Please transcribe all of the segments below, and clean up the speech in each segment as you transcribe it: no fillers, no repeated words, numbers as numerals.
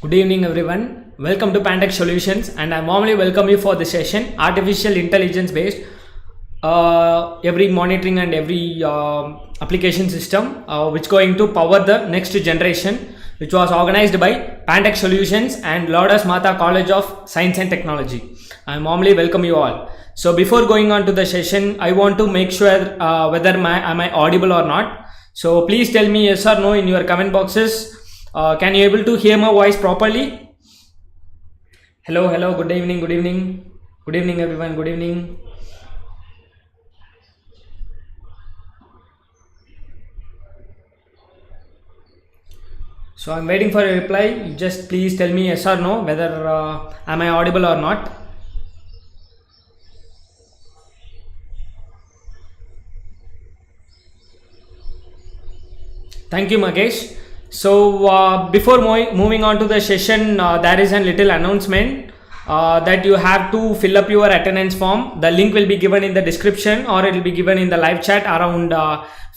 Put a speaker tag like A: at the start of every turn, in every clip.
A: Good evening everyone. Welcome to Pantech Solutions, and I warmly welcome you for the session Artificial Intelligence based every monitoring and every application system which going to power the next generation, which was organized by Pantech Solutions and Lourdes Matha College of Science and Technology. I warmly welcome you all. So before going on to the session, I want to make sure whether am I audible or not. So please tell me yes or no in your comment boxes. Can you able to hear my voice properly? Hello, good evening everyone, good evening. So I'm waiting for a reply. You just please tell me yes or no whether am I audible or not. Thank you, Magesh. So before moving on to the session, there is a little announcement that you have to fill up your attendance form. The link will be given in the description, or it will be given in the live chat around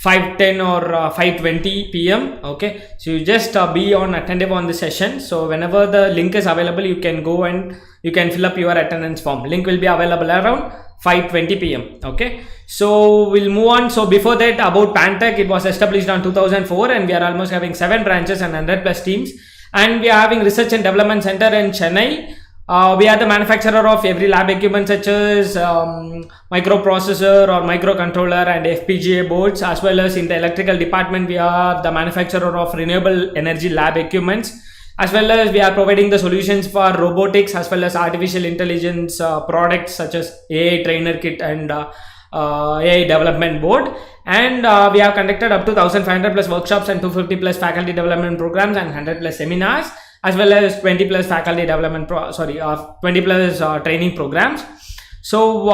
A: 5:10 or 5:20 p.m. Okay, so you just be on attentive on the session. So whenever the link is available, you can go and you can fill up your attendance form. Link will be available around 5:20 p.m. Okay, so we'll move on. So before that, about Pantech, it was established on 2004, and we are almost having 7 branches and 100 plus teams, and we are having research and development center in Chennai. We are the manufacturer of every lab equipment such as microprocessor or microcontroller and FPGA boards, as well as in the electrical department we are the manufacturer of renewable energy lab equipments, as well as we are providing the solutions for robotics as well as artificial intelligence products such as AI trainer kit and AI development board. And we have conducted up to 1500 plus workshops and 250 plus faculty development programs and 100 plus seminars, as well as 20 plus faculty development 20 plus training programs. So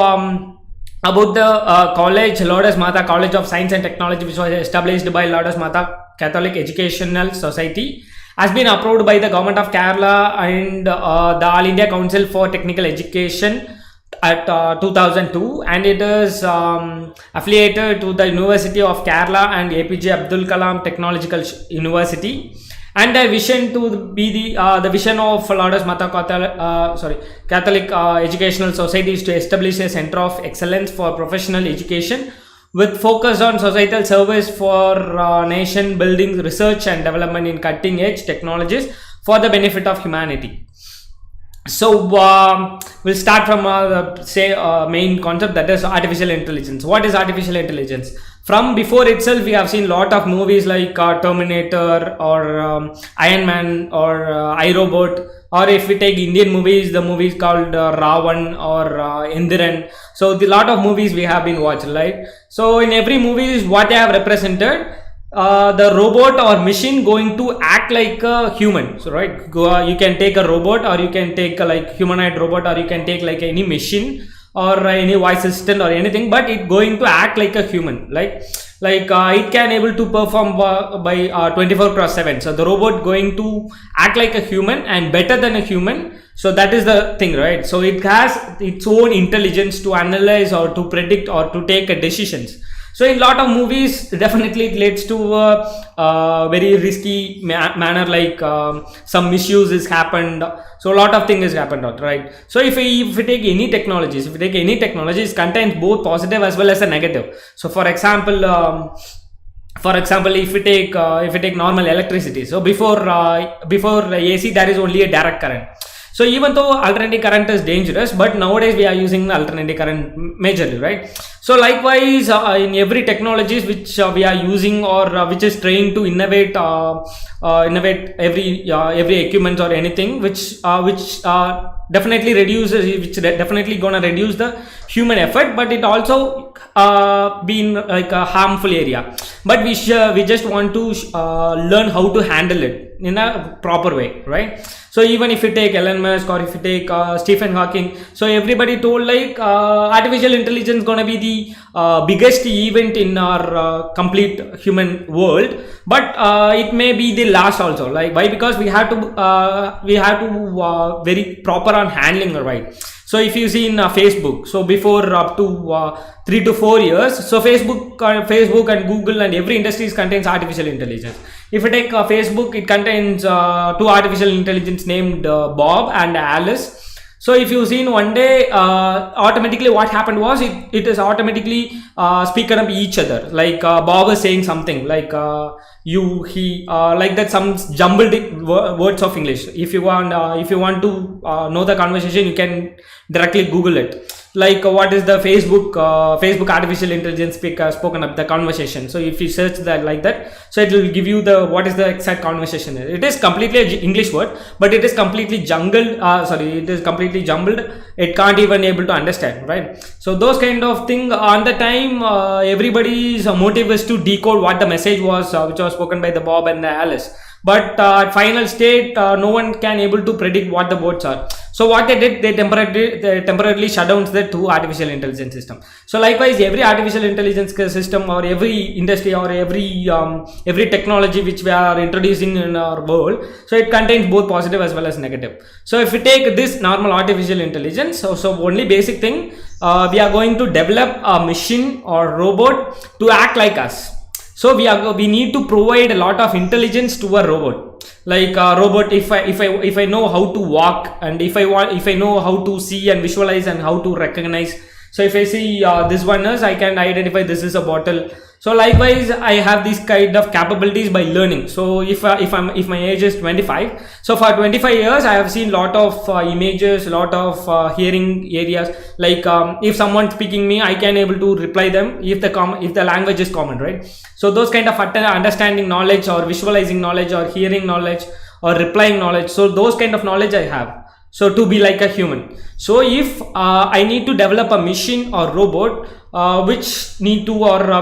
A: about the college, Lourdes Matha College of Science and Technology, which was established by Lourdes Matha Catholic Educational Society, has been approved by the government of Kerala and the All India Council for Technical Education at 2002, and it is affiliated to the University of Kerala and APJ Abdul Kalam Technological University. And the vision to be the vision of Lourdes Matha Catholic Educational Society is to establish a center of excellence for professional education with focus on societal service for nation building, research and development in cutting edge technologies for the benefit of humanity. So we'll start from the main concept, that is artificial intelligence. What is artificial intelligence? From before itself, we have seen lot of movies like Terminator or Iron Man or iRobot, or if we take Indian movies, the movies called Ravan or Indiran. So the lot of movies we have been watching, right? So in every movie, what they have represented, the robot or machine going to act like a human. So right, you can take a robot, or you can take a like humanoid robot, or you can take like any machine or any voice assistant or anything, but it going to act like a human, like it can able to perform by 24/7. So the robot going to act like a human and better than a human. So that is the thing, right? So it has its own intelligence to analyze or to predict or to take decisions. So in lot of movies, definitely it leads to a very risky manner, like some misuse has happened. So a lot of things has happened, right? So if we take any technologies, it contains both positive as well as a negative. So for example, if we take normal electricity, so before AC, there is only a direct current. So even though alternating current is dangerous, but nowadays we are using alternating current majorly, right? So likewise, in every technologies which we are using or which is trying to innovate every equipment or anything which definitely definitely gonna reduce the human effort, but it also been like a harmful area. But we just want to learn how to handle it in a proper way, right? So even if you take Elon Musk or if you take Stephen Hawking, so everybody told like artificial intelligence gonna be the biggest event in our complete human world, but it may be the last also. Like why? Because we have to very proper on handling, right? So if you see in Facebook, so before up to 3 to 4 years, so Facebook and Google and every industry contains artificial intelligence. If you take Facebook, it contains two artificial intelligence named Bob and Alice. So if you seen one day, automatically what happened was it is automatically speaking up each other. Like Bob is saying something like you, he, like that, some jumbled words of English. If you want to know the conversation, you can directly Google it. Like what is the Facebook artificial intelligence spoken up the conversation. So if you search that like that, so it will give you the what is the exact conversation. It is completely an English word, but it is completely jumbled. It is completely jumbled. It can't even able to understand, right? So those kind of thing on the time, everybody's motive is to decode what the message was, which was spoken by the Bob and the Alice. But at final state, no one can able to predict what the words are. So what they did, they temporarily shut down the two artificial intelligence system. So likewise, every artificial intelligence system or every industry or every technology which we are introducing in our world, so it contains both positive as well as negative. So if we take this normal artificial intelligence, so only basic thing, we are going to develop a machine or robot to act like us. So we need to provide a lot of intelligence to a robot. Like a robot, if I know how to walk, and if I know how to see and visualize and how to recognize. So if I see this one is, I can identify this is a bottle. So likewise, I have these kind of capabilities by learning. So if my age is 25, so for 25 years I have seen lot of images, lot of hearing areas. Like if someone speaking me, I can able to reply them if the language is common, right? So those kind of understanding knowledge or visualizing knowledge or hearing knowledge or replying knowledge. So those kind of knowledge I have. So to be like a human. So if I need to develop a machine or robot which need to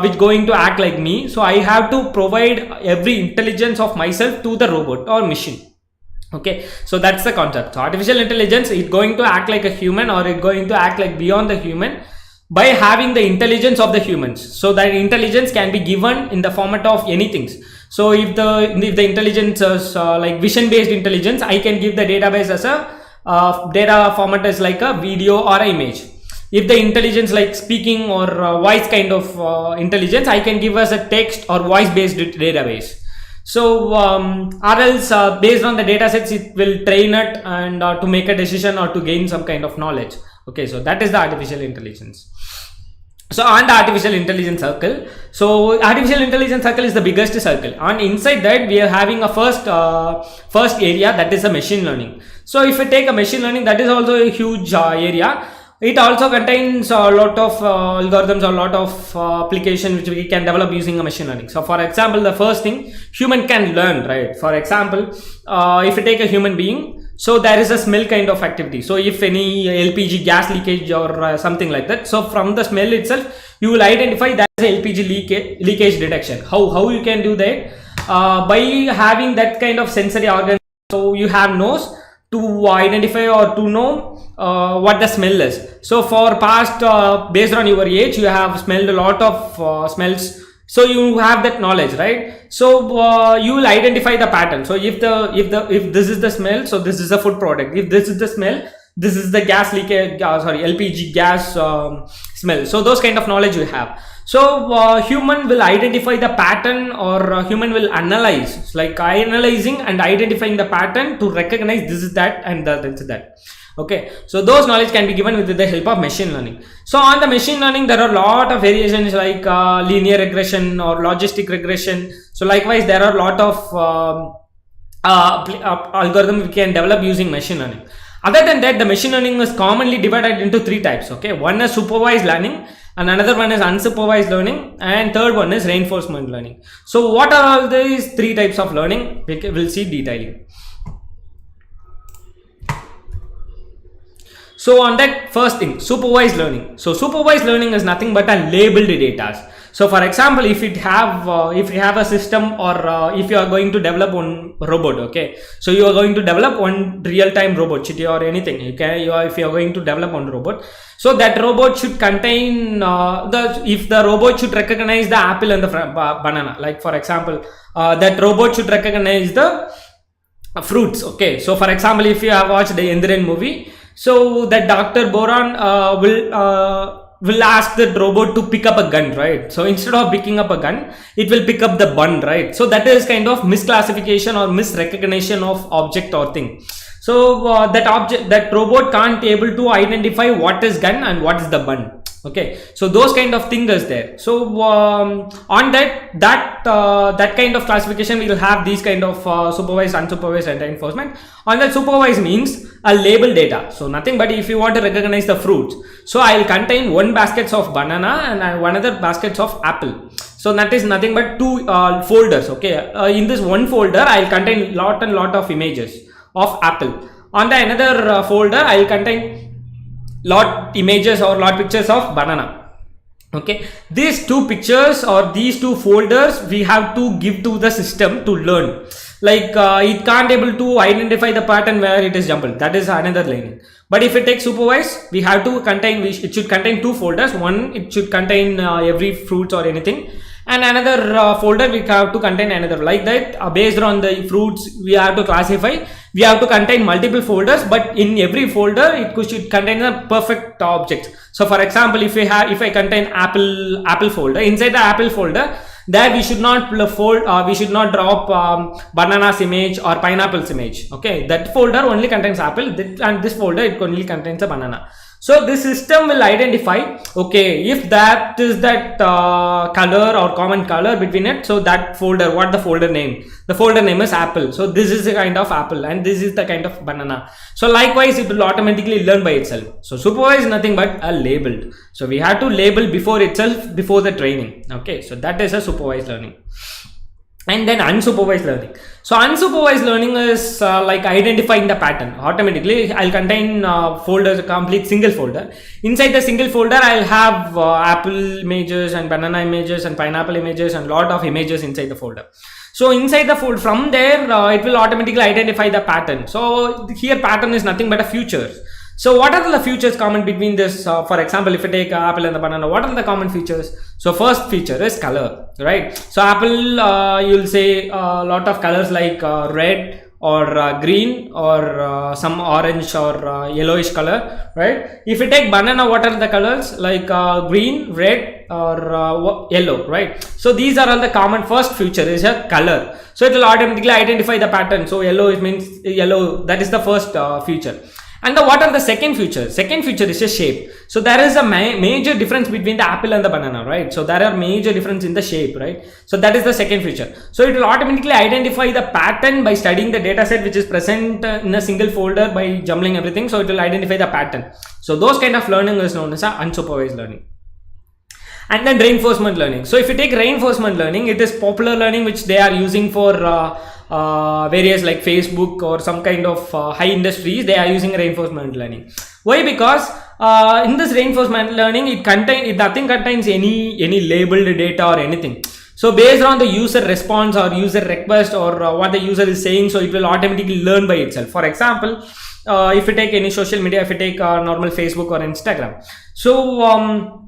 A: which going to act like me, so I have to provide every intelligence of myself to the robot or machine. Okay, so that's the concept. So artificial intelligence is going to act like a human, or it's going to act like beyond the human by having the intelligence of the humans. So that intelligence can be given in the format of anything. So if the intelligence is like vision based intelligence, I can give the database as a data format is like a video or image. If the intelligence like speaking or voice kind of intelligence, I can give us a text or voice based database. So or else based on the data sets, it will train it and to make a decision or to gain some kind of knowledge. Okay, so that is the artificial intelligence. So on the artificial intelligence circle, so artificial intelligence circle is the biggest circle. On inside that, we are having a first area, that is a machine learning. So if we take a machine learning, that is also a huge area. It also contains a lot of algorithms or a lot of application which we can develop using a machine learning. So for example, the first thing, human can learn, right? For example, if you take a human being, so there is a smell kind of activity. So if any LPG gas leakage or something like that, so from the smell itself, you will identify that is LPG leakage detection. How you can do that? By having that kind of sensory organ. So you have nose to identify or to know what the smell is. So for past, based on your age, you have smelled a lot of smells. So you have that knowledge, right? So you will identify the pattern. So if this is the smell, so this is a food product. If this is the smell, this is the gas leakage, LPG gas smell. So those kind of knowledge you have. So human will identify the pattern, or human will analyze, like analyzing and identifying the pattern to recognize this is that and that is that. Okay, so those knowledge can be given with the help of machine learning. So on the machine learning, there are a lot of variations like linear regression or logistic regression. So likewise, there are a lot of algorithm we can develop using machine learning. Other than that, the machine learning is commonly divided into three types. Okay, one is supervised learning, and another one is unsupervised learning, and third one is reinforcement learning. So what are all these three types of learning? We'll see detailing. So on that first thing, supervised learning. So supervised learning is nothing but a labeled data. So for example, if you have a system, or if you are going to develop one robot, okay, so you are going to develop one real-time robot, chitty or anything, okay, if you are going to develop one robot, so that robot should contain if the robot should recognize the apple and the banana, like for example, that robot should recognize the fruits. Okay, so for example, if you have watched the Indian movie, So that Dr. Boron will ask the robot to pick up a gun, right? So instead of picking up a gun, it will pick up the bun, right? So that is kind of misclassification or misrecognition of object or thing. So that robot can't able to identify what is gun and what is the bun. Okay, so those kind of thing is there. So on that kind of classification, we will have these kind of supervised, unsupervised, and reinforcement. On that, supervised means a label data. So nothing but if you want to recognize the fruits, so I will contain one baskets of banana and one other baskets of apple. So that is nothing but two folders. Okay, in this one folder, I will contain lot of images of apple. On the another folder, I will contain lot images or lot pictures of banana. Okay, these two pictures or these two folders we have to give to the system to learn. Like it can't able to identify the pattern where it is jumbled. That is another learning. But if it takes supervised, we have to contain, it should contain two folders. One, it should contain every fruits or anything, and another folder we have to contain another. Like that, based on the fruits we have to classify, we have to contain multiple folders, but in every folder it should contain a perfect object. So for example, if I contain apple folder, inside the apple folder, there we should not we should not drop bananas image or pineapple's image. Okay, that folder only contains apple, and this folder it only contains a banana. So this system will identify, okay, if that is that color or common color between it, so that folder, what the folder name? The folder name is apple. So this is the kind of apple and this is the kind of banana. So likewise, it will automatically learn by itself. So supervised is nothing but a labeled. So we have to label before itself, before the training. Okay, so that is a supervised learning. And then unsupervised learning. So unsupervised learning is like identifying the pattern. Automatically I'll contain folders, a complete single folder. Inside the single folder I'll have apple images and banana images and pineapple images and lot of images inside the folder. So inside the folder, from there it will automatically identify the pattern. So here pattern is nothing but a features. So what are the features common between this? For example, if I take apple and the banana, what are the common features? So first feature is color, right? So apple, you'll say a lot of colors like red or green or some orange or yellowish color, right? If you take banana, what are the colors? Like green, red or yellow, right? So these are all the common. First feature is a color. So it will automatically identify the pattern. So yellow means yellow. That is the first feature. And what are the second feature? Second feature is a shape. So there is a major difference between the apple and the banana, right? So there are major difference in the shape, right? So that is the second feature. So it will automatically identify the pattern by studying the data set which is present in a single folder by jumbling everything. So it will identify the pattern. So those kind of learning is known as unsupervised learning. And then reinforcement learning. So if you take reinforcement learning, it is popular learning which they are using for various like Facebook or some kind of high industries. They are using reinforcement learning. Why? Because in this reinforcement learning, nothing contains any labeled data or anything. So based on the user response or user request or what the user is saying, so it will automatically learn by itself. For example, if you take any social media, if you take normal Facebook or Instagram, so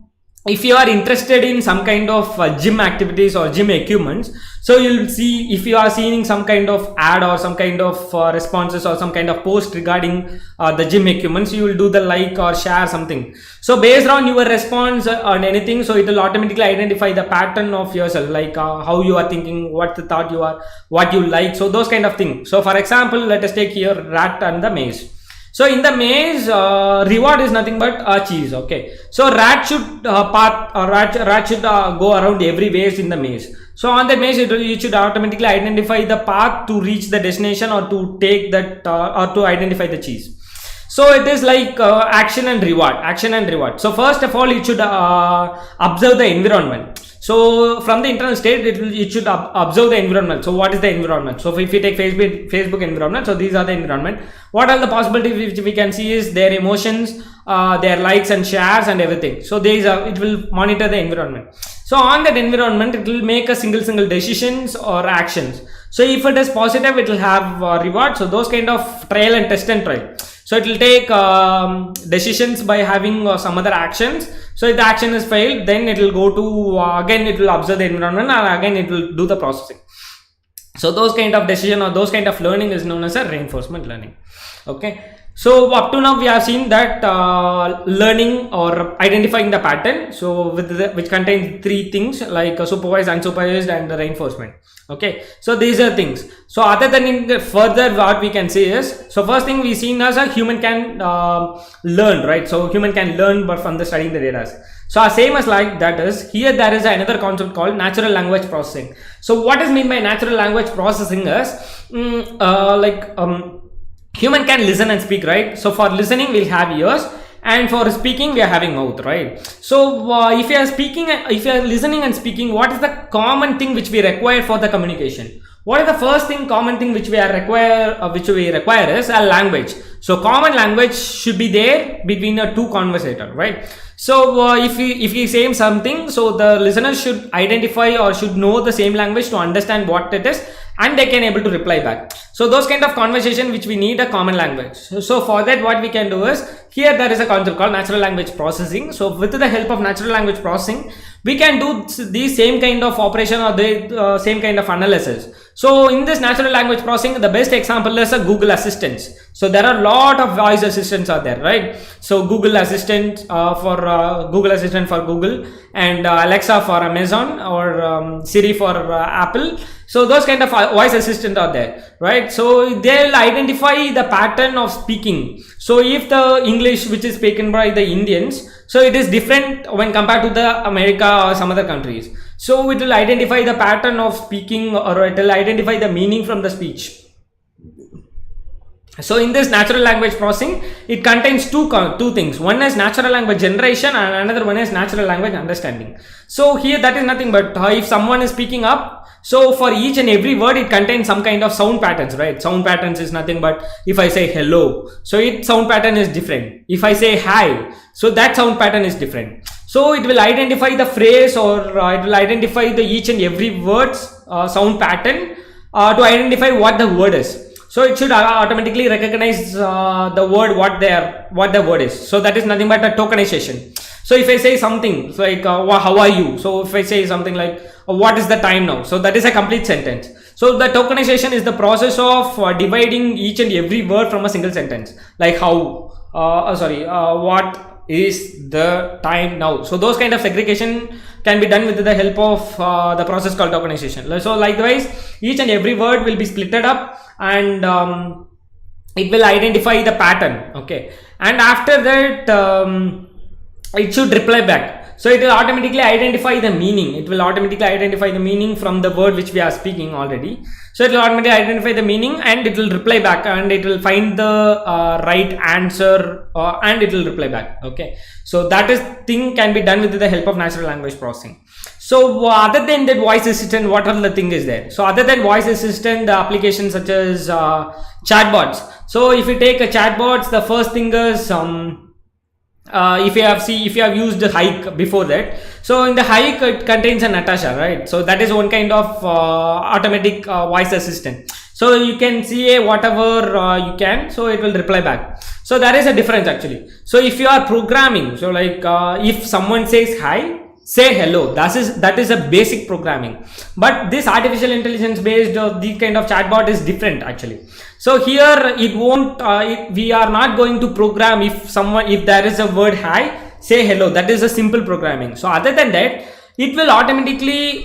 A: if you are interested in some kind of gym activities or gym equipments, so you'll see, if you are seeing some kind of ad or some kind of responses or some kind of post regarding the gym equipments, you will do the like or share something. So based on your response on anything, so it will automatically identify the pattern of yourself, like how you are thinking, what the thought you are, what you like. So those kind of things. So for example, let us take here rat and the maze. So in the maze, reward is nothing but cheese. Okay. So rat should rat should go around every ways in the maze. So on the maze, it should automatically identify the path to reach the destination or to take that or to identify the cheese. So it is like action and reward. So first of all, it should observe the environment. So from the internal state, it should observe the environment. So what is the environment? So if we take Facebook environment, so these are the environment. What are the possibilities which we can see is their emotions, their likes and shares and everything. So it will monitor the environment. So on that environment, it will make a single decisions or actions. So if it is positive, it will have reward. So those kind of trial and test and try. So it will take decisions by having some other actions. So if the action is failed, then it will go to again it will observe the environment and again it will do the processing. So those kind of decision or those kind of learning is known as a reinforcement learning. Okay. So up to now we have seen that learning or identifying the pattern, so which contains three things like supervised, unsupervised, and the reinforcement. Okay, so these are things. So other than in the further, what we can say is, so first thing we seen as a human can learn, right? So human can learn but from the studying the data. So same as like that is, here there is another concept called natural language processing. So what is mean by natural language processing is human can listen and speak, right? So for listening we'll have ears, and for speaking we are having mouth, right? So if you are speaking, if you are listening and speaking, what is the common thing which we require for the communication? What is the first thing, common thing which we require is a language. So common language should be there between a two conversator, right? So if we say something, so the listener should identify or should know the same language to understand what it is, and they can able to reply back. So those kind of conversation which we need a common language. So for that what we can do is, here there is a concept called natural language processing. So with the help of natural language processing, we can do the same kind of operation or the same kind of analysis. So in this natural language processing, the best example is a Google Assistant. So there are a lot of voice assistants are there, right? So Google Assistant for Google Assistant for Google, and Alexa for Amazon, or Siri for Apple. So those kind of voice assistant are there, right? So they will identify the pattern of speaking. So if the English which is spoken by the Indians, so it is different when compared to the America or some other countries. So it will identify the pattern of speaking, or it will identify the meaning from the speech. So in this natural language processing, it contains two things. One is natural language generation, and another one is natural language understanding. So here that is nothing but if someone is speaking up, so for each and every word it contains some kind of sound patterns, right? Sound patterns is nothing but if I say hello, so its sound pattern is different. If I say hi, so that sound pattern is different. So it will identify the phrase, or it will identify the each and every word's sound pattern to identify what the word is. So it should automatically recognize the word, what the word is. So that is nothing but a tokenization. So if I say something like how are you, so if I say something like what is the time now, so that is a complete sentence. So the tokenization is the process of dividing each and every word from a single sentence, like what is the time now. So those kind of segregation can be done with the help of the process called tokenization. So likewise, each and every word will be splitted up, and it will identify the pattern. Okay, and after that it should reply back. So it will automatically identify the meaning. It will automatically identify the meaning from the word which we are speaking already. So it will automatically identify the meaning, and it will reply back, and it will find the right answer, and it will reply back. Okay, so that is thing can be done with the help of natural language processing. So other than that voice assistant, what are the thing is there? So other than voice assistant, the applications such as chatbots. So if you take a chatbots, the first thing is if you have used the Hike before that, so in the Hike it contains a Natasha, right? So that is one kind of automatic voice assistant. So you can say whatever you can, so it will reply back. So there is a difference actually. So if you are programming, so like if someone says hi, say hello, that is a basic programming. But this artificial intelligence based the kind of chatbot is different actually. So here it won't we are not going to program if there is a word hi, say hello. That is a simple programming. So other than that, it will automatically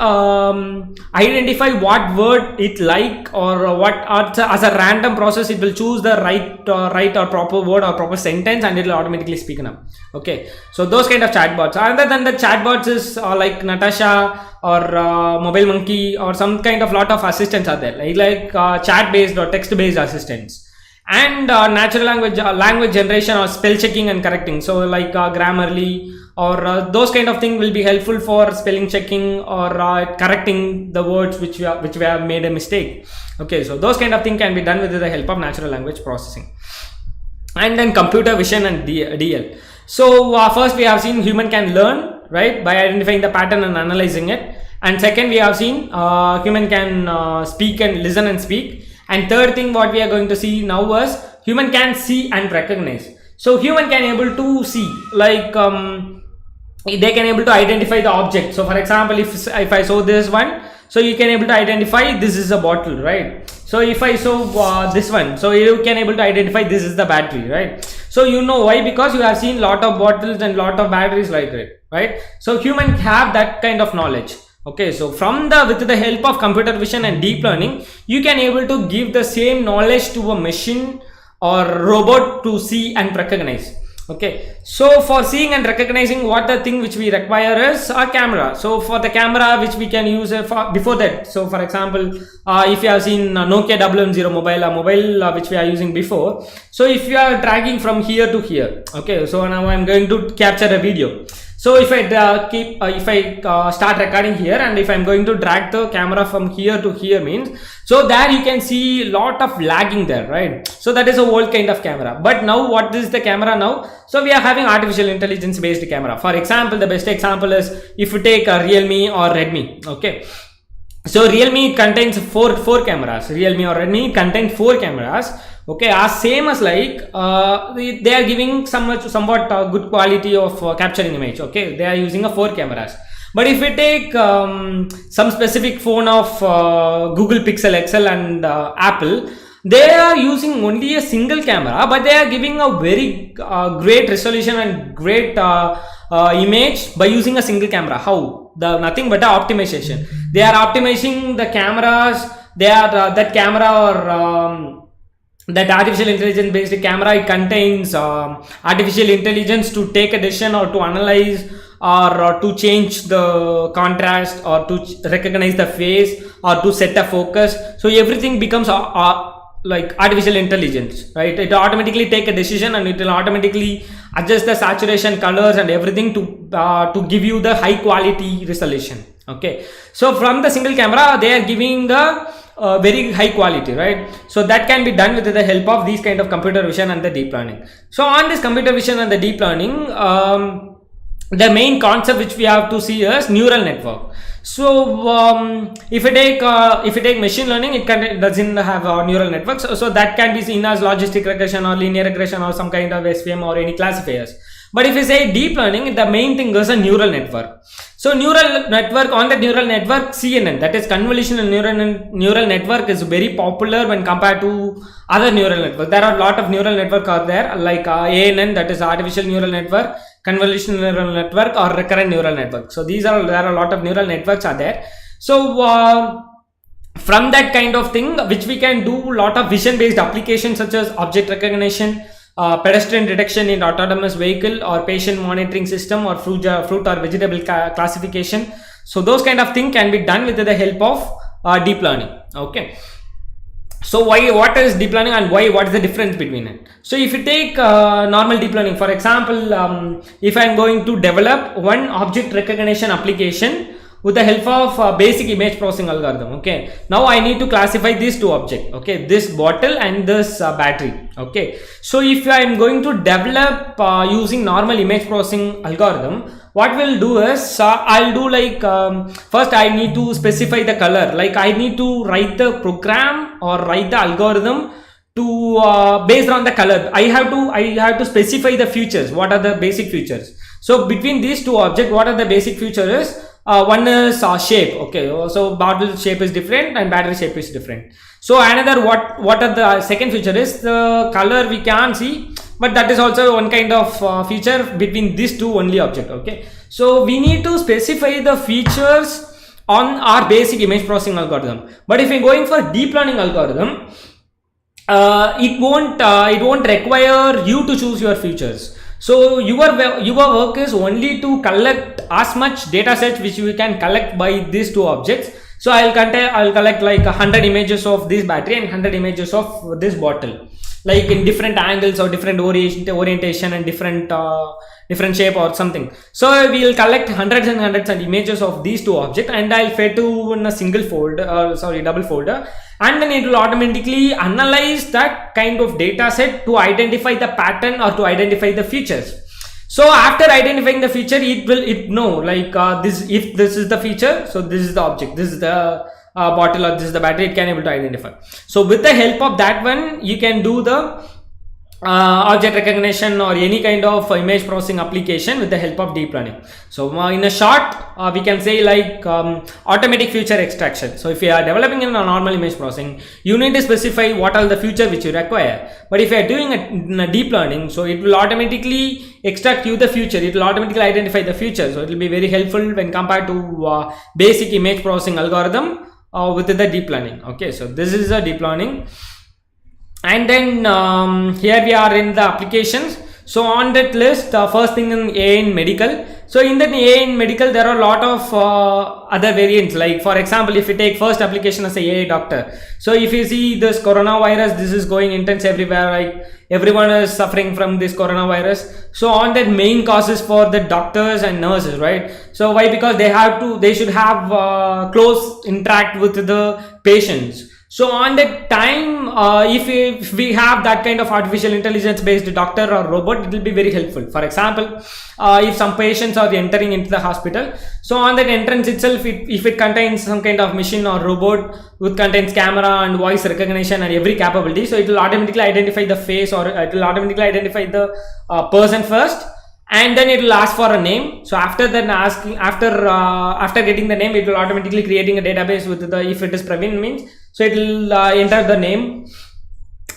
A: identify what word it like, or what as a random process it will choose the right or proper word or proper sentence, and it will automatically speak up. Okay, so those kind of chatbots. Other than the chatbots is like Natasha or Mobile Monkey, or some kind of lot of assistants are there, like chat based or text based assistants. And natural language generation or spell checking and correcting. So like Grammarly or those kind of thing will be helpful for spelling checking or correcting the words which we have made a mistake. Okay, so those kind of thing can be done with the help of natural language processing. And then computer vision and DL. So first we have seen human can learn, right, by identifying the pattern and analyzing it. And second we have seen human can speak and listen and speak. And third thing what we are going to see now is human can see and recognize. So human can able to see, like they can able to identify the object. So for example, if I saw this one, so you can able to identify this is a bottle, right? So if I show this one, so you can able to identify this is the battery, right? So you know why? Because you have seen lot of bottles and lot of batteries like it, right? So humans have that kind of knowledge. Okay, so with the help of computer vision and deep learning, you can able to give the same knowledge to a machine or robot to see and recognize. Okay, so for seeing and recognizing, what the thing which we require is a camera. So for the camera which we can use for before that, so for example, if you have seen Nokia 010 mobile, a mobile which we are using before, so if you are dragging from here to here, okay, so now I'm going to capture a video. So if I start recording here, and if I'm going to drag the camera from here to here means, so there you can see a lot of lagging there, right? So that is a old kind of camera. But now what is the camera now? So we are having artificial intelligence based camera. For example, the best example is if you take a Realme or Redmi, okay. So Realme contains four cameras. Realme or Redmi contain 4 cameras. Okay, as same as like they are giving somewhat good quality of capturing image. Okay, they are using 4 cameras. But if we take some specific phone of Google Pixel XL and Apple, they are using only a single camera, but they are giving a very great resolution and great image by using a single camera. How? Nothing but optimization. They are optimizing the cameras. They are that camera or that artificial intelligence based camera, it contains artificial intelligence to take a decision or to analyze or to change the contrast or to recognize the face or to set a focus. So everything becomes like artificial intelligence, right? It automatically take a decision and it will automatically adjust the saturation, colors and everything to give you the high quality resolution. Okay, so from the single camera they are giving the very high quality, right? So that can be done with the help of these kind of computer vision and the deep learning. So on this computer vision and the deep learning, the main concept which we have to see is neural network. So if you take machine learning, it doesn't have neural networks, so that can be seen as logistic regression or linear regression or some kind of SVM or any classifiers. But if you say deep learning, the main thing is a neural network. So neural network, on the neural network, CNN, that is convolutional neural network, is very popular when compared to other neural networks. There are a lot of neural networks out there like ANN, that is artificial neural network, convolutional neural network or recurrent neural network. So there are a lot of neural networks are there. So from that kind of thing, which we can do a lot of vision based applications such as object recognition, pedestrian detection in autonomous vehicle or patient monitoring system or fruit or vegetable classification. So those kind of thing can be done with the help of deep learning. Okay, so what is deep learning and what is the difference between it? So if you take normal deep learning, for example, if I am going to develop one object recognition application with the help of basic image processing algorithm, okay, now I need to classify these 2 objects, okay, this bottle and this battery. Okay, so if I am going to develop using normal image processing algorithm, what we'll do is I'll do like first I need to specify the color, like I need to write the program or write the algorithm to based on the color. I have to specify the features. What are the basic features? So between these 2 objects, what are the basic features? One is shape. Okay, so bottle shape is different and battery shape is different. So another what are the second feature is the color we can see, but that is also one kind of feature between these 2 only object. Okay, so we need to specify the features on our basic image processing algorithm. But if we're going for deep learning algorithm, it won't require you to choose your features. So your work is only to collect as much data sets which we can collect by these 2 objects. So I'll collect like 100 images of this battery and 100 images of this bottle, like in different angles or different orientation and different shape or something. So we will collect hundreds and hundreds of images of these 2 objects and I'll fed to in a single folder, double folder, and then it will automatically analyze that kind of data set to identify the pattern or to identify the features. So after identifying the feature, it know like if this is the feature, so this is the object, this is the bottle or this is the battery, it can able to identify. So with the help of that one, you can do the object recognition or any kind of image processing application with the help of deep learning. So in a short, we can say like automatic feature extraction. So if you are developing in a normal image processing, you need to specify what are the feature which you require. But if you are doing it in a deep learning, so it will automatically extract you the feature. It will automatically identify the feature. So it will be very helpful when compared to basic image processing algorithm with the deep learning. Okay, so this is a deep learning. And then here we are in the applications. So on that list, first thing in AI in medical. So in that AI in medical, there are a lot of other variants. Like for example, if you take first application as a AI doctor. So if you see this coronavirus, this is going intense everywhere. Like everyone is suffering from this coronavirus. So on that main causes for the doctors and nurses, right? So why? Because they should have close interact with the patients. So on that time, if we have that kind of artificial intelligence based doctor or robot, it will be very helpful. For example, if some patients are entering into the hospital, so on that entrance itself, if it contains some kind of machine or robot which contains camera and voice recognition and every capability, so it will automatically identify the face, or it will automatically identify the person first, and then it will ask for a name. So after that, after getting the name, it will automatically creating a database with the, if it is Praveen means, so it will enter the name,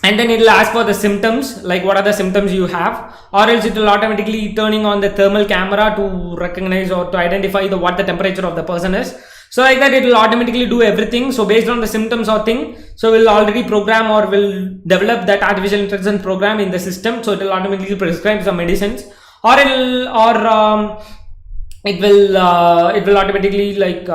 A: and then it will ask for the symptoms, like what are the symptoms you have, or else it will automatically turning on the thermal camera to recognize or to identify what the temperature of the person is. So like that, it will automatically do everything. So based on the symptoms or thing, so we'll already program or will develop that artificial intelligence program in the system. So it will automatically prescribe some medicines, or it will automatically like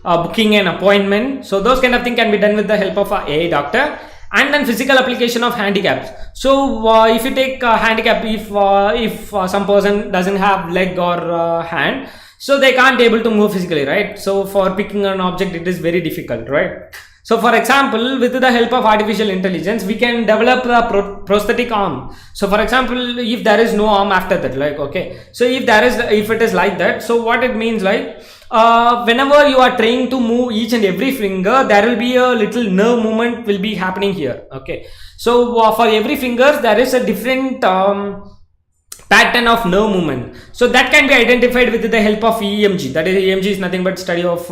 A: booking an appointment. So those kind of thing can be done with the help of a AI doctor. And then physical application of handicaps. So if you take handicap, if some person doesn't have leg or hand, so they can't able to move physically, right? So for picking an object, it is very difficult, right? So for example, with the help of artificial intelligence, we can develop a prosthetic arm. So for example, if there is no arm after that, like, okay, so if it is like that, so what it means, like, whenever you are trying to move each and every finger, there will be a little nerve movement will be happening here. Okay, so for every finger there is a different pattern of nerve movement. So that can be identified with the help of EMG. That is, EMG is nothing but study of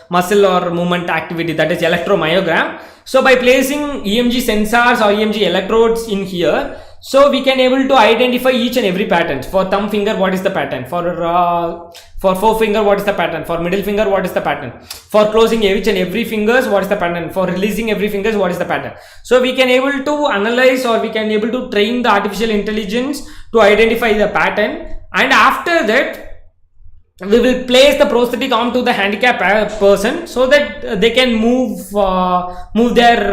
A: muscle or movement activity, that is electromyogram. So by placing EMG sensors or EMG electrodes in here, so we can able to identify each and every pattern. For thumb finger, what is the pattern? For forefinger, what is the pattern? For middle finger, what is the pattern? For closing each and every fingers, what is the pattern? For releasing every fingers, what is the pattern? So we can able to analyze, or we can able to train the artificial intelligence to identify the pattern, and after that we will place the prosthetic arm to the handicapped person, so that they can move their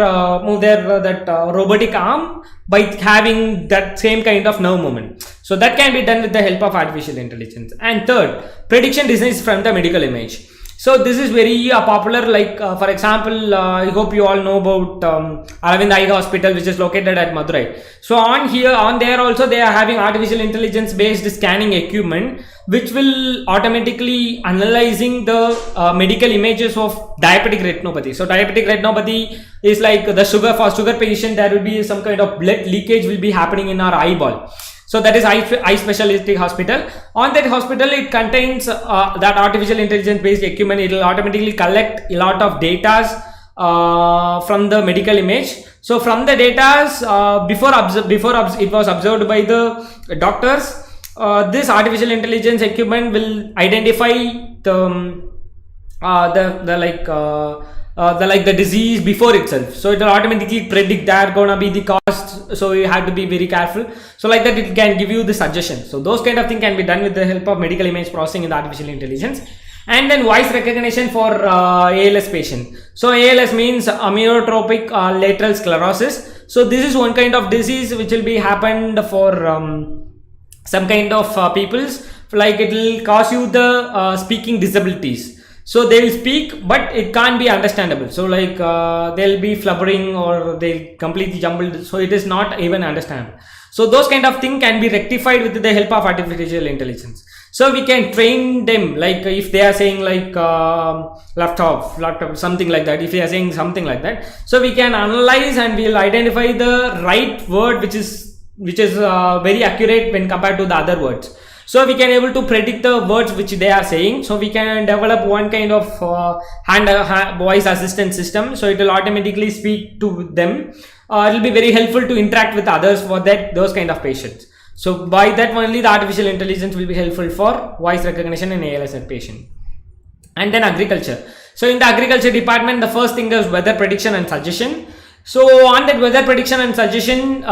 A: robotic arm by having that same kind of nerve movement. So that can be done with the help of artificial intelligence. And third, prediction designs from the medical image. So this is very popular, like for example, I hope you all know about Aravind Eye Hospital, which is located at Madurai. So on there also they are having artificial intelligence based scanning equipment, which will automatically analyzing the medical images of diabetic retinopathy. So diabetic retinopathy is like for sugar patient, there will be some kind of blood leakage will be happening in our eyeball. So that is eye specialty hospital. On that hospital, it contains that artificial intelligence based equipment. It will automatically collect a lot of data from the medical image. So from the data, before it was observed by the doctors, this artificial intelligence equipment will identify the disease before itself. So it will automatically predict that gonna be the cost, so you have to be very careful. So like that, it can give you the suggestion. So those kind of thing can be done with the help of medical image processing in the artificial intelligence. And then voice recognition for ALS patient. So ALS means amyotrophic lateral sclerosis. So this is one kind of disease which will be happened for some kind of peoples, like it will cause you the speaking disabilities. So they will speak, but it can't be understandable. So like they'll be flubbering, or they'll completely jumbled, so it is not even understandable. So those kind of thing can be rectified with the help of artificial intelligence. So we can train them, like if they are saying like laptop, something like that, if they are saying something like that, so we can analyze and we'll identify the right word which is very accurate when compared to the other words. So we can able to predict the words which they are saying. So we can develop one kind of voice assistant system, so it will automatically speak to them. It will be very helpful to interact with others for those kind of patients. So by that only the artificial intelligence will be helpful for voice recognition in ALS patient. And then agriculture. So in the agriculture department, the first thing is weather prediction and suggestion. So on that weather prediction and suggestion,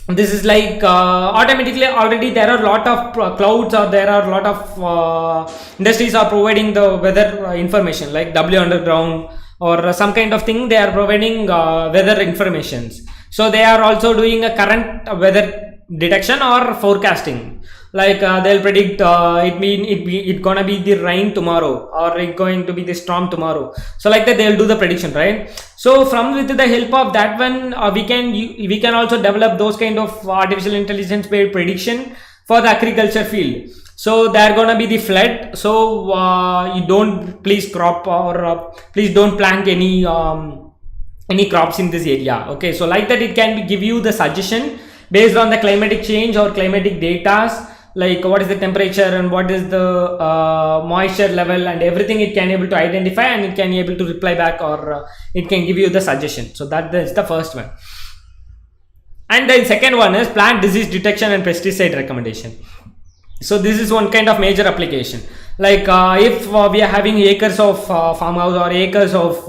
A: this is like automatically already there are a lot of clouds, or there are a lot of industries are providing the weather information, like W underground or some kind of thing. They are providing weather informations. So they are also doing a current weather detection or forecasting, like they'll predict it gonna be the rain tomorrow, or it going to be the storm tomorrow. So like that they'll do the prediction, right? So with the help of that one, we can also develop those kind of artificial intelligence based prediction for the agriculture field. So they're gonna be the flood, so you don't please crop or please don't plant any crops in this area. Okay, so like that it can give you the suggestion based on the climatic change or climatic data, like what is the temperature and what is the moisture level and everything. It can able to identify, and it can able to reply back, or it can give you the suggestion. So that is the first one. And then second one is plant disease detection and pesticide recommendation. So this is one kind of major application, like if we are having acres of farmhouse or acres of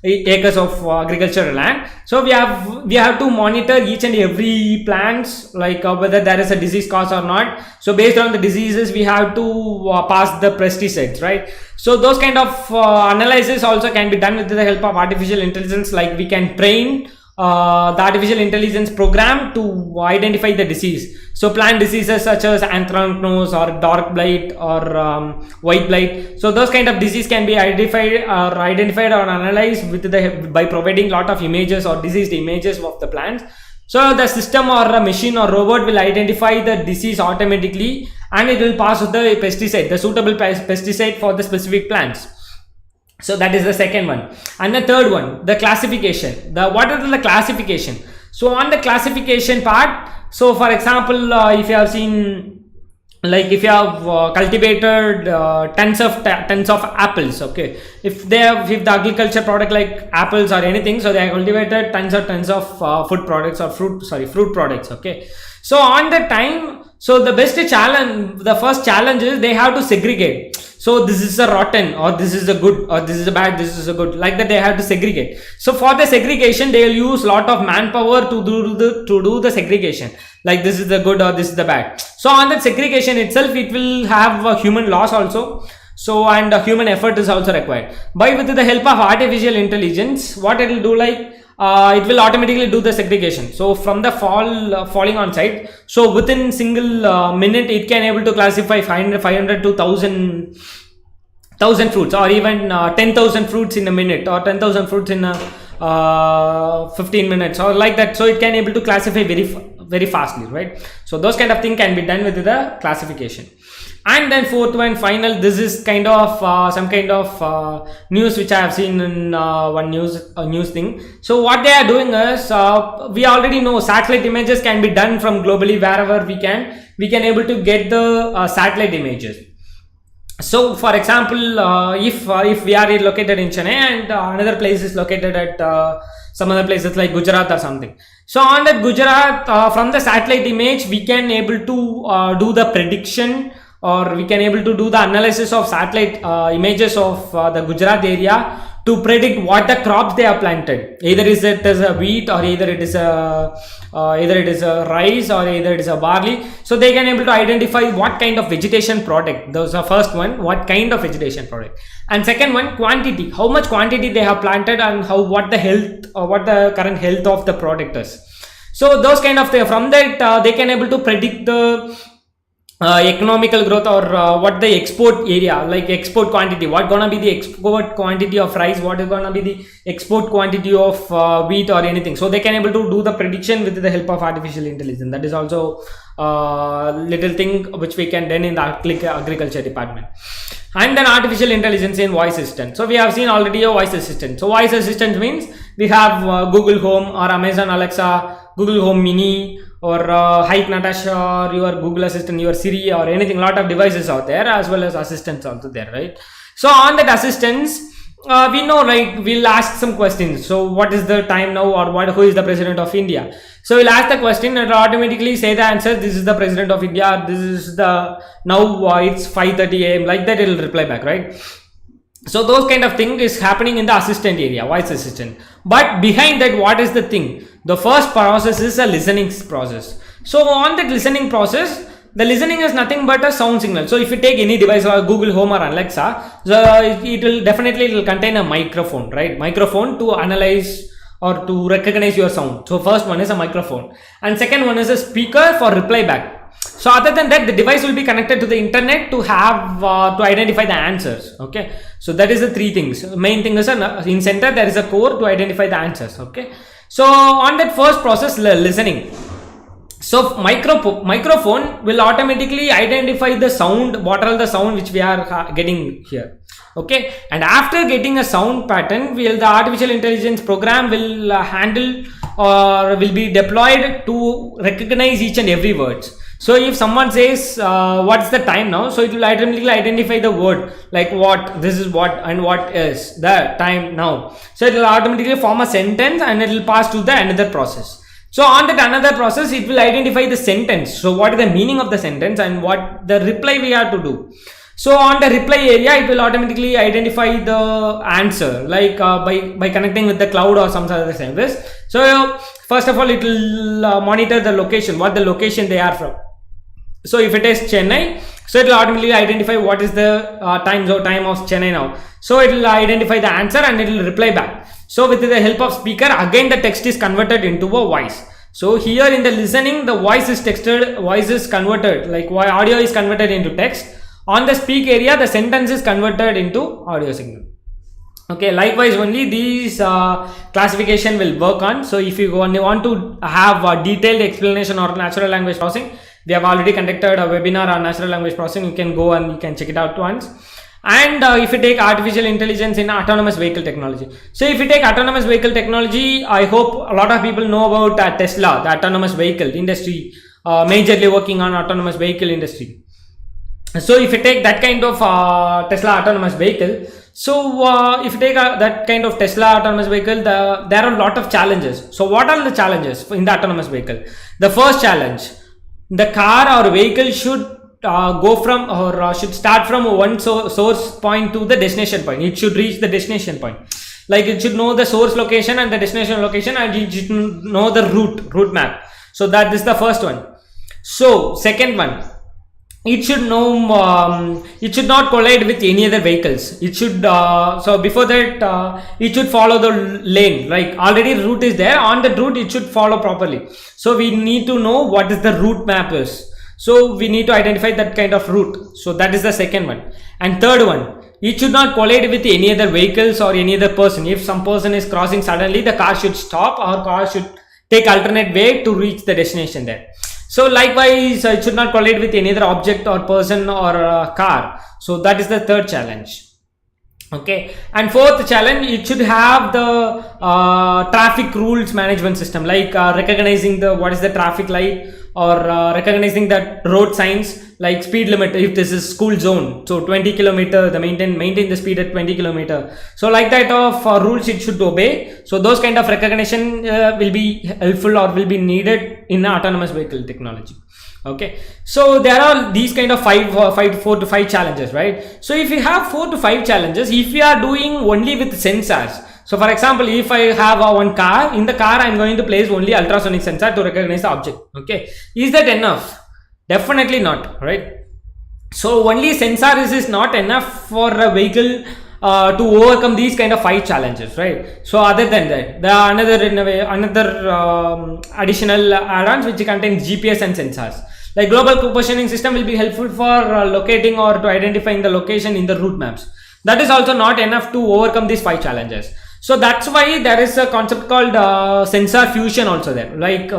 A: agricultural land, so we have to monitor each and every plants, like whether there is a disease cause or not. So based on the diseases, we have to pass the pesticides, right? So those kind of analysis also can be done with the help of artificial intelligence. Like we can train the artificial intelligence program to identify the disease. So plant diseases such as anthracnose or dark blight or white blight. So those kind of disease can be identified or analyzed by providing lot of images or diseased images of the plants. So the system or a machine or robot will identify the disease automatically, and it will pass the pesticide, the suitable pesticide for the specific plants. So that is the second one. And the third one, the classification. What is the classification? So on the classification part, so for example, if you have seen, like if you have cultivated tons of apples, okay, if the agriculture product like apples or anything, so they have cultivated tons of food products or fruit products, okay. So on the time, so the first challenge is they have to segregate. So this is a rotten, or this is a good, or this is a bad, this is a good, like that they have to segregate. So for the segregation, they will use lot of manpower to do the segregation, like this is the good or this is the bad. So on that segregation itself, it will have a human loss also. So and human effort is also required. With the help of artificial intelligence, what it will do, like it will automatically do the segregation. So from the falling on site, so within single minute, it can able to classify 500 to 1000 fruits, or even 10,000 fruits in a minute, or 10,000 fruits in 15 minutes, or like that. So it can able to classify very fastly, right? So those kind of thing can be done with the classification. And then fourth one, final, this is kind of some kind of news which I have seen in one news thing. So what they are doing is, we already know satellite images can be done from globally wherever we can able to get the satellite images. So for example, if we are located in Chennai and another place is located at some other places like Gujarat or something. So on that Gujarat, from the satellite image, we can able to do the prediction, or we can able to do the analysis of satellite images of the Gujarat area to predict what the crops they are planted. Either it is a wheat, or either it is a rice, or either it is a barley. So they can able to identify what kind of vegetation product. Those are first one, what kind of vegetation product, and second one, quantity, how much quantity they have planted, and what the health, or what the current health of the product is. So those kind of thing, from that they can able to predict the economical growth, or what the export area, like export quantity, what gonna be the export quantity of rice, what is gonna be the export quantity of wheat or anything. So they can able to do the prediction with the help of artificial intelligence. That is also little thing which we can done in the agriculture department. And then artificial intelligence in voice assistant. So we have seen already a voice assistant. So voice assistant means we have Google Home or Amazon Alexa, Google Home Mini, or Hype Natasha, or your Google Assistant, your Siri, or anything. Lot of devices out there, as well as assistants also there, right? So on that assistants, we know, like, we'll ask some questions. So what is the time now, or who is the president of India? So we'll ask the question and automatically say the answer. This is the president of India. This is the now it's 5:30 a.m. Like that, it'll reply back, right? So those kind of thing is happening in the assistant area, voice assistant. But behind that, what is the thing? The first process is a listening process. So on that listening process, the listening is nothing but a sound signal. So if you take any device or Google Home or Alexa, it will contain a microphone, right? Microphone to analyze or to recognize your sound. So first one is a microphone, and second one is a speaker for reply back. So other than that, the device will be connected to the internet to have to identify the answers. Okay, so that is the three things. Main thing is in center there is a core to identify the answers. Okay, so on that first process, listening. So microphone will automatically identify the sound, what are the sound which we are getting here. Okay, and after getting a sound pattern, the artificial intelligence program will handle or will be deployed to recognize each and every words. So if someone says what's the time now, so it will automatically identify the word, like what, this is what, and what is the time now. So it will automatically form a sentence and it will pass to the another process. So on that another process, it will identify the sentence. So what is the meaning of the sentence and what the reply we have to do. So on the reply area, it will automatically identify the answer, like by connecting with the cloud or some other service. So first of all, it will monitor the location, what the location they are from. So if it is Chennai, so it will automatically identify what is the time of Chennai now. So it will identify the answer and it will reply back. So with the help of speaker, again the text is converted into a voice. So here in the listening, the voice is converted, like audio is converted into text. On the speak area, the sentence is converted into audio signal. Okay, likewise only these classification will work on. So if you want to have a detailed explanation or natural language processing, we have already conducted a webinar on natural language processing. You can go and you can check it out once. And if you take artificial intelligence in autonomous vehicle technology, so if you take autonomous vehicle technology, I hope a lot of people know about Tesla, the autonomous vehicle industry, majorly working on autonomous vehicle industry. So if you take that kind of Tesla autonomous vehicle, so if you take that kind of Tesla autonomous vehicle, there are a lot of challenges. So what are the challenges in the autonomous vehicle? The first challenge, the car or vehicle should go from or should start from one source point to the destination point. It should reach the destination point. Like it should know the source location and the destination location, and it should know the route map. So that is the first one. So second one, it should know it should not collide with any other vehicles. It should so before that it should follow the lane, like already the route is there. On the route it should follow properly. So we need to know what is the route map is. So we need to identify that kind of route. So that is the second one. And third one, it should not collide with any other vehicles or any other person. If some person is crossing suddenly, the car should stop or car should take alternate way to reach the destination there. So likewise, it should not collide with any other object or person or car. So that is the third challenge. Okay, and fourth challenge, it should have the traffic rules management system, like recognizing what is the traffic light, or recognizing that road signs, like speed limit. If this is school zone, so 20 kilometer, the maintain the speed at 20 kilometer. So like that of rules it should obey. So those kind of recognition will be helpful or will be needed in autonomous vehicle technology. Okay, so there are these kind of 4 to 5 challenges, right? So if you have 4 to 5 challenges, if we are doing only with sensors, so for example, if I have one car, in the car I am going to place only ultrasonic sensor to recognize the object. Okay, is that enough? Definitely not, right? So only sensor is not enough for a vehicle to overcome these kind of 5 challenges, right? So other than that, there are another additional add-ons which contain GPS and sensors. Like global positioning system will be helpful for locating or to identifying the location in the route maps. That is also not enough to overcome these 5 challenges. So that's why there is a concept called sensor fusion also there. Like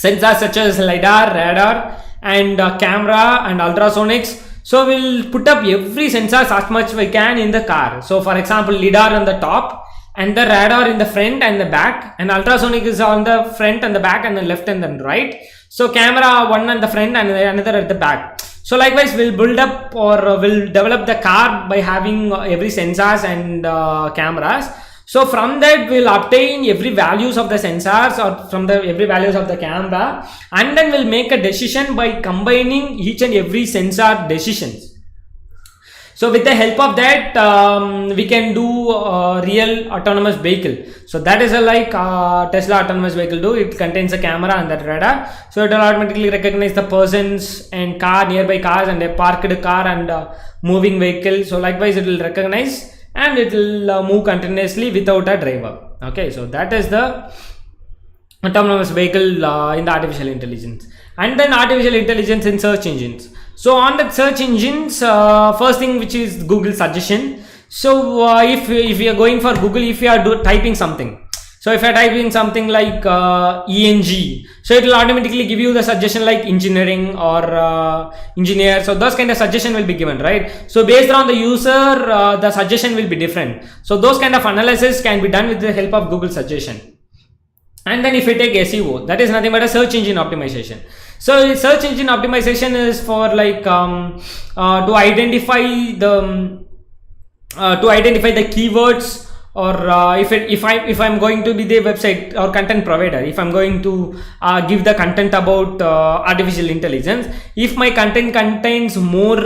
A: sensors such as lidar, radar, and camera and ultrasonics. So we'll put up every sensors as much we can in the car. So for example, lidar on the top and the radar in the front and the back, and ultrasonic is on the front and the back and the left and the right. So camera one on the front and another at the back. So likewise, we'll build up or we'll develop the car by having every sensors and cameras. So from that we'll obtain every values of the sensors or from the every values of the camera, and then we'll make a decision by combining each and every sensor decisions. So with the help of that, we can do real autonomous vehicle. So that is like Tesla autonomous vehicle do. It contains a camera and that radar. So it will automatically recognize the persons and nearby cars and a parked car and moving vehicle. So likewise, it will recognize and it will move continuously without a driver. Okay, so that is the autonomous vehicle in the artificial intelligence. And then artificial intelligence in search engines. So on the search engines, first thing which is Google suggestion. So if we are going for Google, if you are typing something, so if you are typing something like ENG, so it will automatically give you the suggestion like engineering or engineer. So those kind of suggestion will be given, right? So based on the user, the suggestion will be different. So those kind of analysis can be done with the help of Google suggestion. And then if we take SEO, that is nothing but a search engine optimization. So search engine optimization is for like to identify the keywords, or if I'm going to be the website or content provider, if I'm going to give the content about artificial intelligence, if my content contains more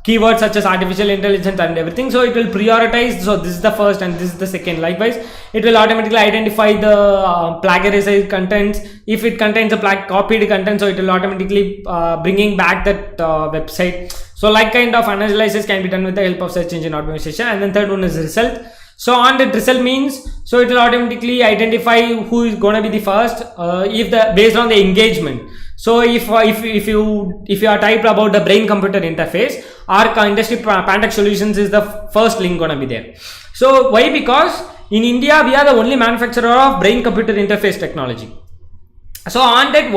A: keywords such as artificial intelligence and everything, so it will prioritize. So this is the first and this is the second. Likewise, it will automatically identify the plagiarized contents. If it contains a copied content, so it will automatically bringing back that website. So like kind of analysis can be done with the help of search engine optimization. And then third one is result. So on that result means, so it will automatically identify who is going to be the first based on the engagement. So if you are typed about the brain computer interface, our industry Pantech solutions is the first link going to be there. So why? Because in India we are the only manufacturer of brain computer interface technology. So on that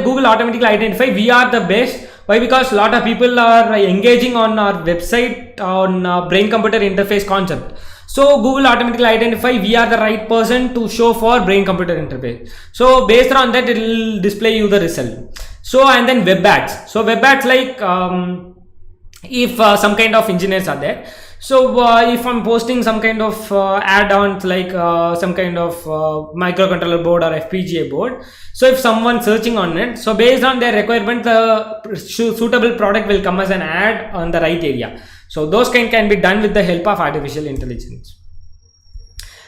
A: Google automatically identify we are the best. Why? Because a lot of people are engaging on our website on brain computer interface concept. So Google automatically identify we are the right person to show for brain computer interface. So based on that, it will display you the result. So and then web ads. So web ads like if some kind of engineers are there. So if I'm posting some kind of add-ons like some kind of microcontroller board or FPGA board, so if someone searching on it, so based on their requirement, the suitable product will come as an ad on the right area. So those can be done with the help of artificial intelligence.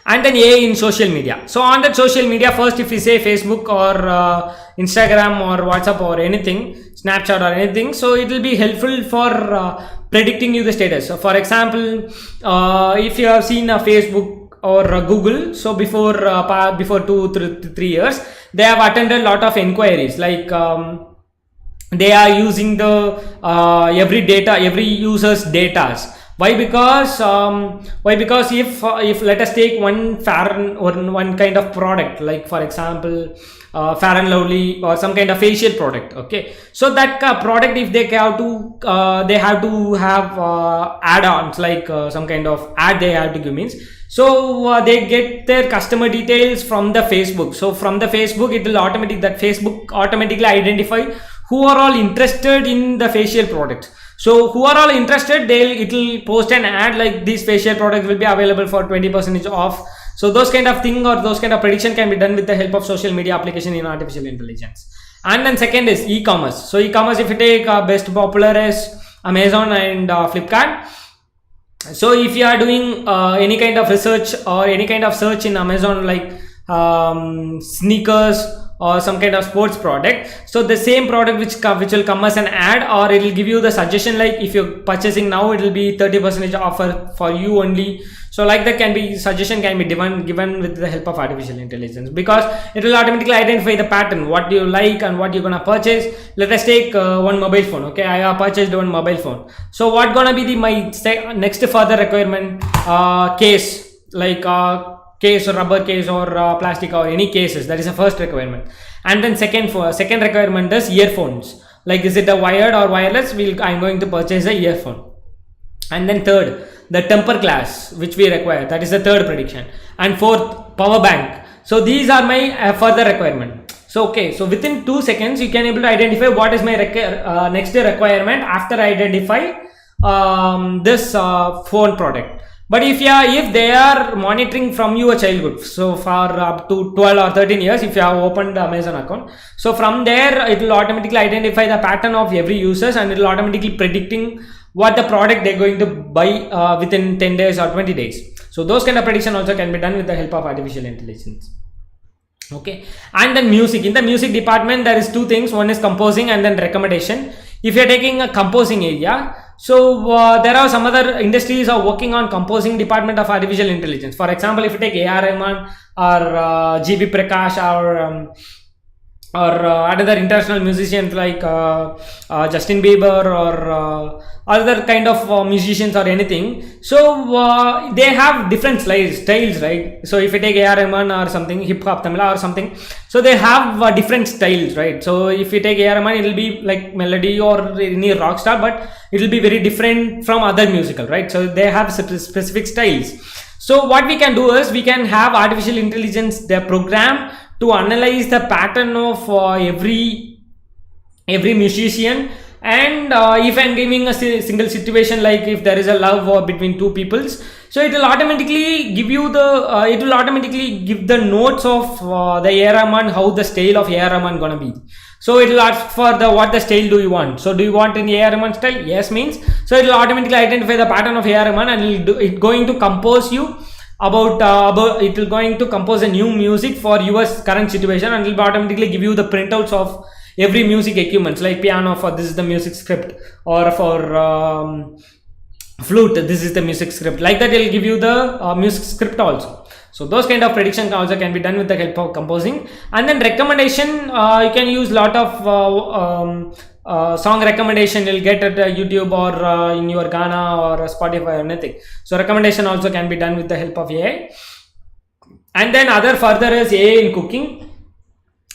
A: And then AI in social media. So on that social media, first if we say Facebook or Instagram or WhatsApp or anything, Snapchat or anything, so it will be helpful for predicting you the status. So for example, if you have seen a Facebook or Google, so before 2-3 years, they have attended a lot of inquiries like they are using the every user's data. Why? Because if let us take one fair or one kind of product, like for example Fair and Lovely or some kind of facial product. Okay, so that product, if they have to have add-ons like some kind of ad they have to give means. So they get their customer details from the Facebook. So from the Facebook, Facebook automatically identify who are all interested in the facial product. So who are all interested, it will post an ad like these facial products will be available for 20% off. So those kind of thing or those kind of prediction can be done with the help of social media application in artificial intelligence. And then second is e-commerce. So e-commerce, if you take best popular is Amazon and Flipkart. So if you are doing any kind of research or any kind of search in Amazon like sneakers or some kind of sports product, so the same product which will come as an ad, or it will give you the suggestion like if you're purchasing now, it will be 30% offer for you only. So like that suggestion can be given with the help of artificial intelligence, because it will automatically identify the pattern, what you like and what you're gonna purchase. Let us take one mobile phone. Okay, I have purchased one mobile phone. So what gonna be my next further requirement? Case case or rubber case or plastic or any cases. That is the first requirement. And then second requirement is earphones. Like, is it a wired or wireless? I'm going to purchase a earphone. And then third, the temper glass, which we require. That is the third prediction. And fourth, power bank. So these are my further requirement. So okay, so within 2 seconds you can able to identify what is my next requirement after I identify this phone product. But if they are monitoring from your childhood, so for up to 12 or 13 years, if you have opened the Amazon account, so from there it will automatically identify the pattern of every users, and it will automatically predicting what the product they're going to buy within 10 days or 20 days. So those kind of prediction also can be done with the help of artificial intelligence. Okay, and then music. In the music department, there is two things. One is composing and then recommendation. If you are taking a composing area, so there are some other industries are working on composing department of artificial intelligence. For example, if you take A.I. Rahman or G.B. Prakash or other international musicians like Justin Bieber or other kind of musicians or anything. So they have different styles, right? So if you take A.R. Rahman or something, hip hop, Tamila or something, so they have different styles, right? So if you take A.R. Rahman, it will be like melody or any rock star, but it will be very different from other musical, right? So they have specific styles. So what we can do is we can have artificial intelligence, the program, to analyze the pattern of every musician, and if I'm giving a single situation, like if there is a love or between two peoples, so it will automatically give you the notes of the A.R. Rahman, how the style of A.R. Rahman gonna be. So it will ask for what the style do you want. So do you want in A.R. Rahman style? Yes means, so it will automatically identify the pattern of A.R. Rahman, and it going to compose you about it will going to compose a new music for your current situation, and it will automatically give you the printouts of every music equipment, like piano for this is the music script, or for flute this is the music script. Like that, it will give you the music script also. So those kind of prediction also can be done with the help of composing. And then recommendation, you can use lot of song recommendation you'll get at YouTube or in your Ghana or Spotify or anything. So recommendation also can be done with the help of AI. And then other further is AI in cooking.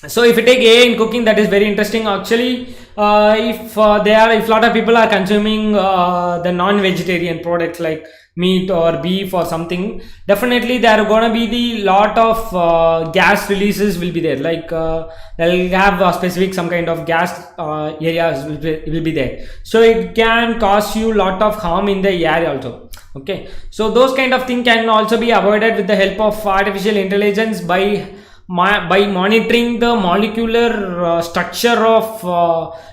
A: So if you take AI in cooking, that is very interesting actually. If lot of people are consuming the non-vegetarian products like meat or beef or something, definitely there are going to be the lot of gas releases will be there, like they'll have specific some kind of gas areas will be there, so it can cause you lot of harm in the air also. Okay, so those kind of thing can also be avoided with the help of artificial intelligence by monitoring the molecular structure of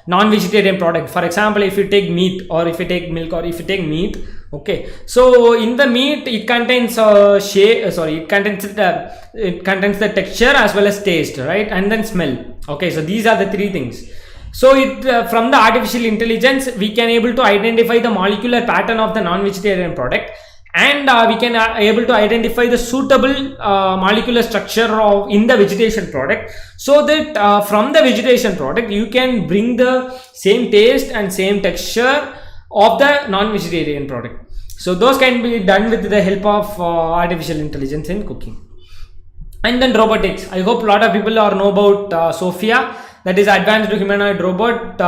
A: non-vegetarian product. For example, if you take meat, or if you take milk, or if you take meat, okay, so in the meat it contains it contains the texture as well as taste, right, and then smell. Okay, so these are the three things. So from the artificial intelligence we can able to identify the molecular pattern of the non-vegetarian product, and we can able to identify the suitable molecular structure in the vegetation product, so that from the vegetation product you can bring the same taste and same texture of the non-vegetarian product. So those can be done with the help of artificial intelligence in cooking. And then robotics, I hope a lot of people know about Sophia, that is advanced humanoid robot,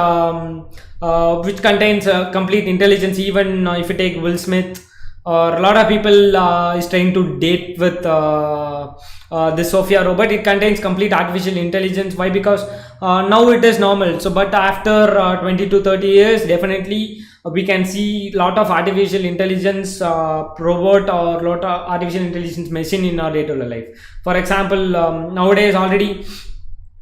A: which contains complete intelligence. Even if you take Will Smith, or a lot of people is trying to date with this Sophia robot, it contains complete artificial intelligence. Why? Because now it is normal. So but after 20 to 30 years, definitely we can see lot of artificial intelligence robot or lot of artificial intelligence machine in our day-to-day life. For example, nowadays already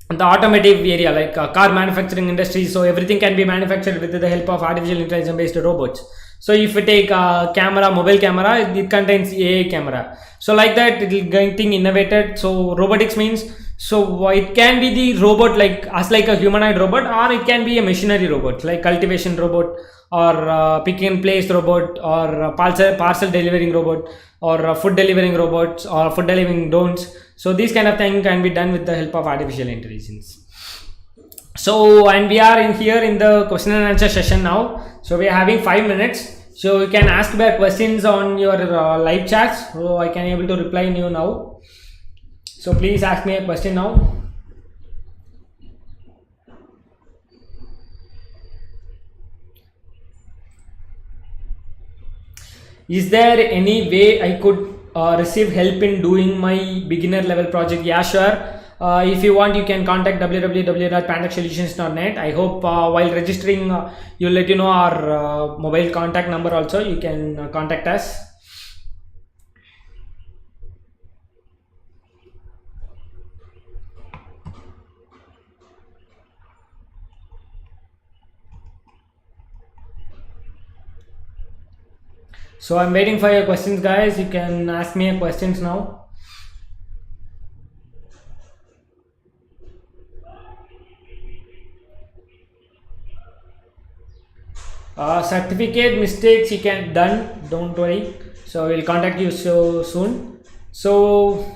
A: the automotive area, like car manufacturing industry, so everything can be manufactured with the help of artificial intelligence based robots. So if you take a camera, mobile camera, it contains AI camera. So like that, it is getting innovated. So robotics means, so it can be the robot like a humanoid robot, or it can be a machinery robot like cultivation robot, or pick and place robot, or parcel delivering robot, or food delivering robots, or food delivering drones. So these kind of thing can be done with the help of artificial intelligence. So, and we are here in the question and answer session now. So we are having 5 minutes. So you can ask their questions on your live chats, so I can able to reply you now. So please ask me a question now. Is there any way I could receive help in doing my beginner level project? Yeah, sure. If you want, you can contact www.pantechsolutions.net. I hope while registering, you'll let you know our mobile contact number also. You can contact us. So I'm waiting for your questions, guys. You can ask me your questions now. Certificate mistakes you can done, don't worry. So we'll contact you so soon. So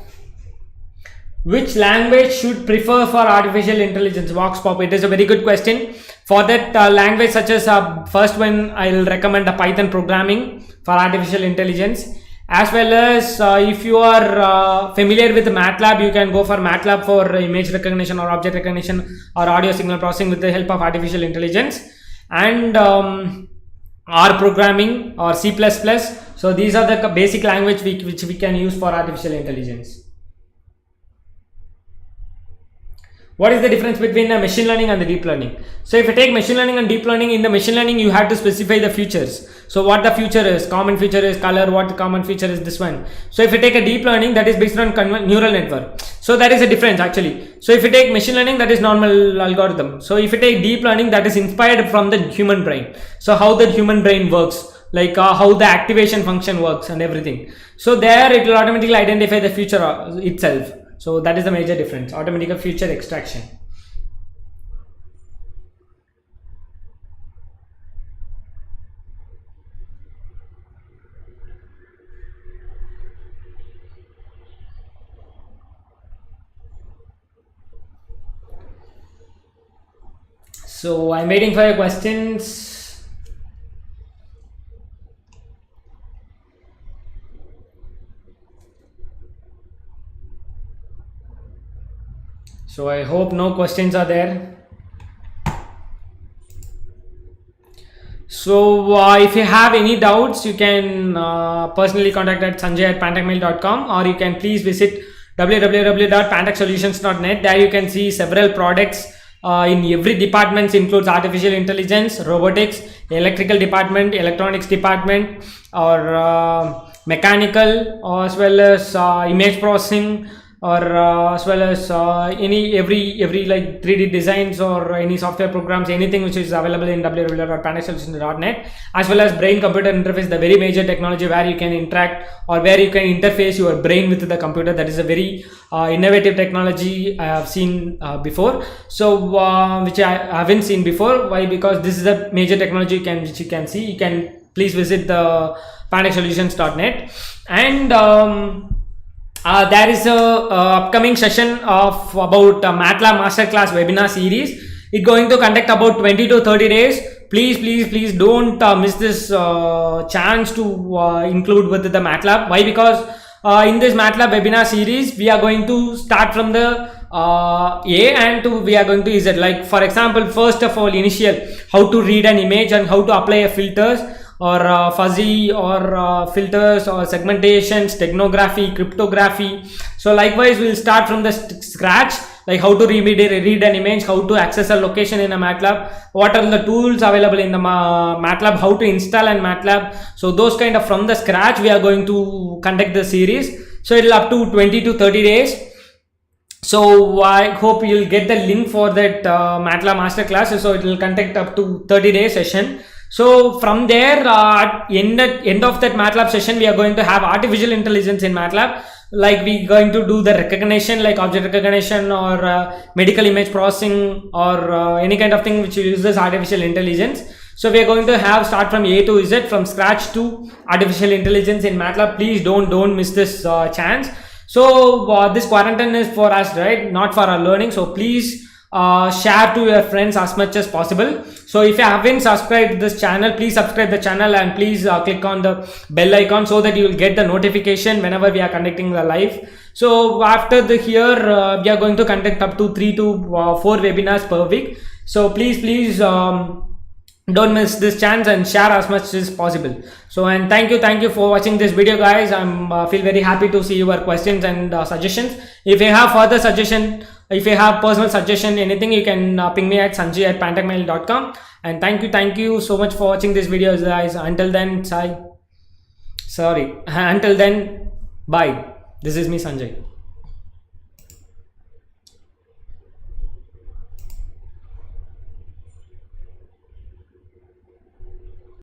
A: which language should prefer for artificial intelligence? Vox pop, it is a very good question. For that language, such as first one, I'll recommend the Python programming for artificial intelligence, as well as if you are familiar with MATLAB, you can go for MATLAB for image recognition or object recognition or audio signal processing with the help of artificial intelligence, and R programming or C++. So these are the basic language which we can use for artificial intelligence. What is the difference between the machine learning and the deep learning? So if you take machine learning and deep learning, in the machine learning you have to specify the features. So what the feature is, common feature is color, what the common feature is this one. So if you take a deep learning, that is based on neural network. So that is a difference actually. So if you take machine learning, that is normal algorithm. So if you take deep learning, that is inspired from the human brain. So how the human brain works, like how the activation function works and everything. So there it will automatically identify the feature itself. So that is the major difference, automatic feature extraction. So I'm waiting for your questions. So I hope no questions are there. So if you have any doubts, you can personally contact at sanjay@pantechmail.com, or you can please visit www.pantechsolutions.net. There you can see several products in every department, includes artificial intelligence, robotics, electrical department, electronics department, or mechanical, or as well as image processing, or as well as every like 3D designs or any software programs, anything which is available in www.pantechsolutions.net, as well as brain computer interface, the very major technology where you can interact or where you can interface your brain with the computer. That is a very innovative technology I have seen before, so which I haven't seen before. Why? Because this is a major technology which you can see. You can please visit the pantechsolutions.net, and there is a upcoming session of about MATLAB Masterclass webinar series. It's going to conduct about 20 to 30 days. Please don't miss this chance to include with the MATLAB. Why? Because in this MATLAB webinar series, we are going to start from the A and we are going to Z. Like for example, first of all, initial, how to read an image and how to apply a filters, or fuzzy, or filters, or segmentation, steganography, cryptography. So likewise, we'll start from the scratch, like how to read an image, how to access a location in a MATLAB, what are the tools available in the MATLAB, how to install an MATLAB. So those kind of from the scratch we are going to conduct the series. So it'll up to 20 to 30 days. So I hope you'll get the link for that MATLAB masterclass. So it will conduct up to 30 day session. So from there, at end of that MATLAB session, we are going to have artificial intelligence in MATLAB. Like we going to do the recognition, like object recognition, or medical image processing, or any kind of thing which uses artificial intelligence. So we are going to have start from A to Z, from scratch to artificial intelligence in MATLAB. Please don't miss this chance. So this quarantine is for us, right? Not for our learning. So please share to your friends as much as possible. So if you haven't subscribed this channel, please subscribe the channel and please click on the bell icon so that you will get the notification whenever we are conducting the live. So after the here we are going to conduct up to 3 to 4 webinars per week. So please don't miss this chance and share as much as possible. So, and thank you for watching this video, guys. I'm feel very happy to see your questions and suggestions. If you have further suggestion, if you have personal suggestion, anything, you can ping me at sanjay@pantechmail.com. And thank you so much for watching this video, guys. Until then, until then, bye. This is me, Sanjay.